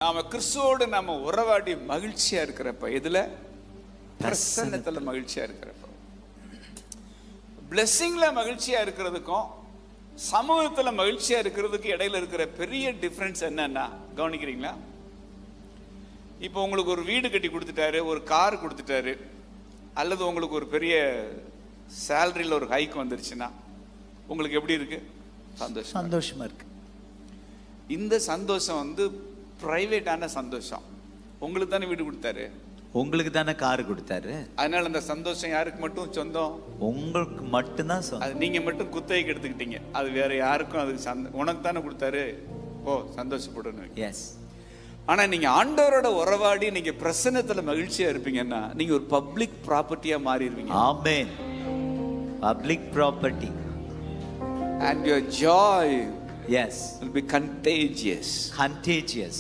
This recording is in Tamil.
நாம கிறிஸ்துவோடு நாம உறவாடி மகிழ்ச்சியா இருக்கிறப்ப, எதுல? பிரசன்னத்துல மகிழ்ச்சியா இருக்கிறப்ப. பிளெஸிங்ல மகிழ்ச்சியா இருக்கிறதுக்கும் சமூகத்துல மகிழ்ச்சியா இருக்கிறதுக்கு இடையில இருக்கிற பெரிய டிஃபரன்ஸ் என்னன்னா கவனிக்கிறீங்களா? இப்போ உங்களுக்கு ஒரு வீடு கட்டி கொடுத்துட்டாரு, ஒரு கார் கொடுத்துட்டாரு, அல்லது உங்களுக்கு ஒரு பெரிய சேலரியில் ஒரு ஹைக் வந்துருச்சுன்னா உங்களுக்கு எப்படி இருக்கு? சந்தோஷமா இருக்கு. இந்த சந்தோஷம் வந்து பிரைவேட்டான சந்தோஷம். உங்களுக்கு தானே வீடு கொடுத்தாரு, உங்களுக்கு தானே கார் கொடுத்தாரு. அதனால அந்த சந்தோஷம் யாருக்கு மட்டும் சொந்தம்? உங்களுக்கு மட்டும்தான் சொந்தம். அது நீங்க மட்டும் குத்தகைக்கு எடுத்துக்கிட்டீங்க. அது வேற யாருக்கும் அது உனக்கு தானே கொடுத்தாரு, ஓ சந்தோஷப்படணும். எஸ். ஆனா நீங்க ஆண்டவரோட உறவாடி நீங்க பிரசன்னத்துல மகிழ்ச்சியா இருப்பீங்கன்னா நீங்க ஒரு பப்ளிக் ப்ராப்பர்ட்டியா மாறிடுவீங்க. Amen. Public property. And your joy yes will be contagious. Contagious.